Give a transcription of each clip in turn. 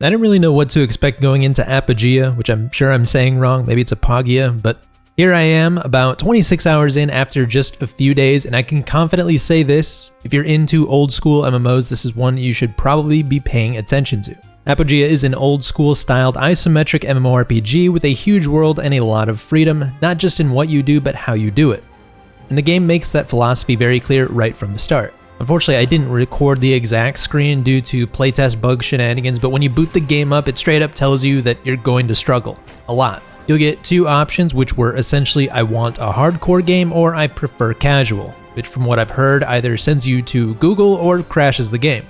I didn't really know what to expect going into Apogea, which I'm sure I'm saying wrong, maybe it's Apogea, but here I am about 26 hours in after just a few days, and I can confidently say this: if you're into old school MMOs, this is one you should probably be paying attention to. Apogea is an old school styled isometric MMORPG with a huge world and a lot of freedom, not just in what you do, but how you do it. And the game makes that philosophy very clear right from the start. Unfortunately, I didn't record the exact screen due to playtest bug shenanigans, but when you boot the game up, it straight up tells you that you're going to struggle. A lot. You'll get two options, which were essentially I want a hardcore game or I prefer casual, which from what I've heard either sends you to Google or crashes the game.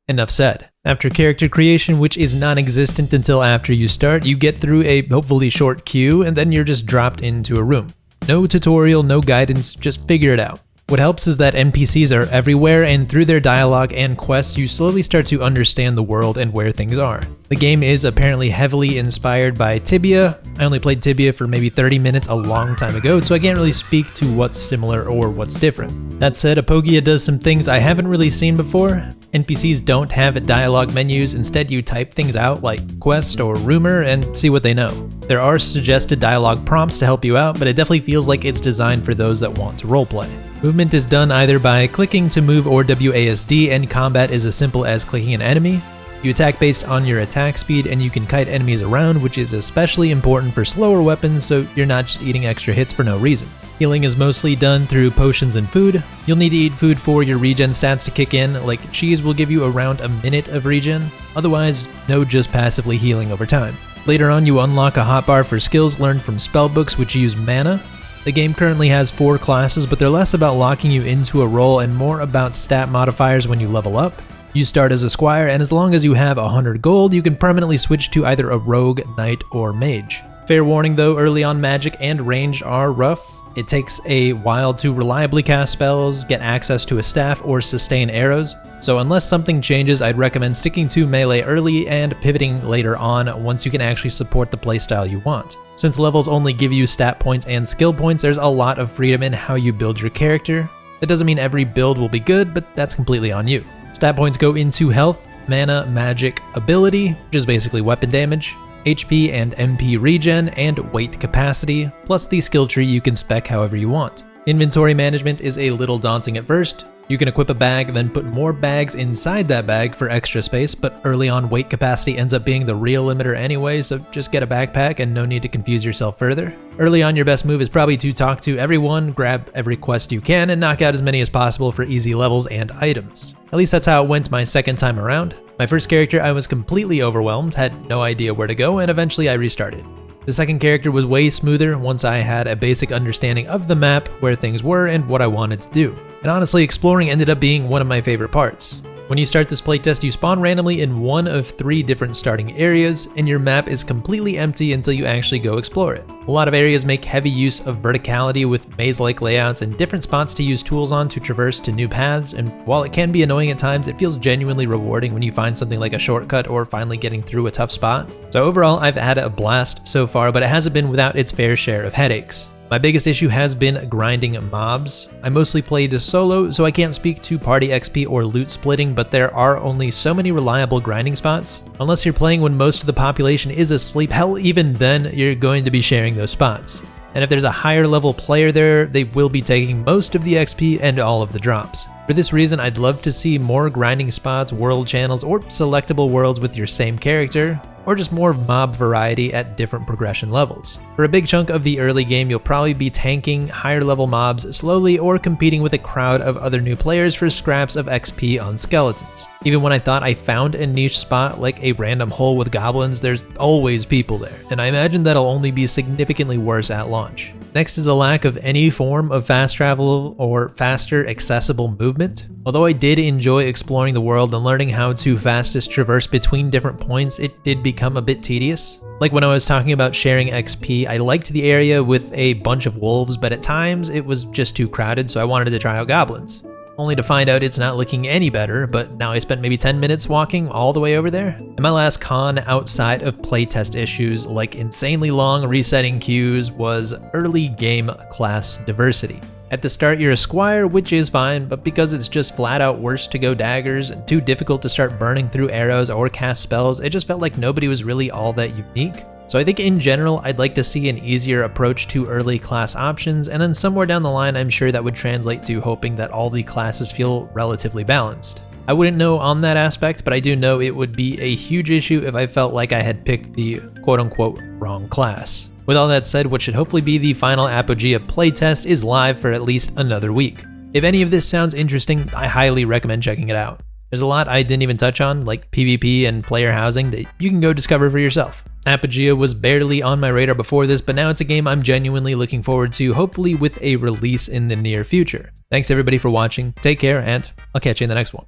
Enough said. After character creation, which is non-existent until after you start, you get through a hopefully short queue and then you're just dropped into a room. No tutorial, no guidance, just figure it out. What helps is that NPCs are everywhere, and through their dialogue and quests, you slowly start to understand the world and where things are. The game is apparently heavily inspired by Tibia. I only played Tibia for maybe 30 minutes a long time ago, so I can't really speak to what's similar or what's different. That said, Apogea does some things I haven't really seen before. NPCs don't have dialogue menus, instead you type things out like quest or rumor and see what they know. There are suggested dialogue prompts to help you out, but it definitely feels like it's designed for those that want to roleplay. Movement is done either by clicking to move or WASD, and combat is as simple as clicking an enemy. You attack based on your attack speed, and you can kite enemies around, which is especially important for slower weapons so you're not just eating extra hits for no reason. Healing is mostly done through potions and food. You'll need to eat food for your regen stats to kick in, like cheese will give you around a minute of regen, otherwise no just passively healing over time. Later on you unlock a hotbar for skills learned from spellbooks which use mana. The game currently has 4 classes, but they're less about locking you into a role and more about stat modifiers when you level up. You start as a squire, and as long as you have 100 gold, you can permanently switch to either a rogue, knight, or mage. Fair warning though, early on magic and range are rough. It takes a while to reliably cast spells, get access to a staff, or sustain arrows. So unless something changes, I'd recommend sticking to melee early and pivoting later on once you can actually support the playstyle you want. Since levels only give you stat points and skill points, there's a lot of freedom in how you build your character. That doesn't mean every build will be good, but that's completely on you. Stat points go into health, mana, magic, ability, which is basically weapon damage, HP and MP regen, and weight capacity, plus the skill tree you can spec however you want. Inventory management is a little daunting at first. You can equip a bag, then put more bags inside that bag for extra space, but early on weight capacity ends up being the real limiter anyway, so just get a backpack and no need to confuse yourself further. Early on your best move is probably to talk to everyone, grab every quest you can, and knock out as many as possible for easy levels and items. At least that's how it went my second time around. My first character I was completely overwhelmed, had no idea where to go, and eventually I restarted. The second character was way smoother once I had a basic understanding of the map, where things were, and what I wanted to do. And honestly, exploring ended up being one of my favorite parts. When you start this playtest, you spawn randomly in one of 3 different starting areas, and your map is completely empty until you actually go explore it. A lot of areas make heavy use of verticality with maze-like layouts and different spots to use tools on to traverse to new paths, and while it can be annoying at times, it feels genuinely rewarding when you find something like a shortcut or finally getting through a tough spot. So overall, I've had a blast so far, but it hasn't been without its fair share of headaches. My biggest issue has been grinding mobs. I mostly played solo, so I can't speak to party XP or loot splitting, but there are only so many reliable grinding spots. Unless you're playing when most of the population is asleep, hell, even then, you're going to be sharing those spots. And if there's a higher level player there, they will be taking most of the XP and all of the drops. For this reason, I'd love to see more grinding spots, world channels, or selectable worlds with your same character, or just more mob variety at different progression levels. For a big chunk of the early game, you'll probably be tanking higher level mobs slowly or competing with a crowd of other new players for scraps of XP on skeletons. Even when I thought I found a niche spot like a random hole with goblins, there's always people there, and I imagine that'll only be significantly worse at launch. Next is a lack of any form of fast travel or faster accessible movement. Although I did enjoy exploring the world and learning how to fastest traverse between different points, it did become a bit tedious. Like when I was talking about sharing XP, I liked the area with a bunch of wolves, but at times it was just too crowded, so I wanted to try out goblins. Only to find out it's not looking any better, but now I spent maybe 10 minutes walking all the way over there. And my last con outside of playtest issues like insanely long resetting queues was early game class diversity. At the start you're a squire, which is fine, but because it's just flat out worse to go daggers and too difficult to start burning through arrows or cast spells, it just felt like nobody was really all that unique. So I think in general, I'd like to see an easier approach to early class options, and then somewhere down the line I'm sure that would translate to hoping that all the classes feel relatively balanced. I wouldn't know on that aspect, but I do know it would be a huge issue if I felt like I had picked the quote-unquote wrong class. With all that said, what should hopefully be the final Apogea playtest is live for at least another week. If any of this sounds interesting, I highly recommend checking it out. There's a lot I didn't even touch on, like PvP and player housing, that you can go discover for yourself. Apogea was barely on my radar before this, but now it's a game I'm genuinely looking forward to, hopefully with a release in the near future. Thanks everybody for watching, take care, and I'll catch you in the next one.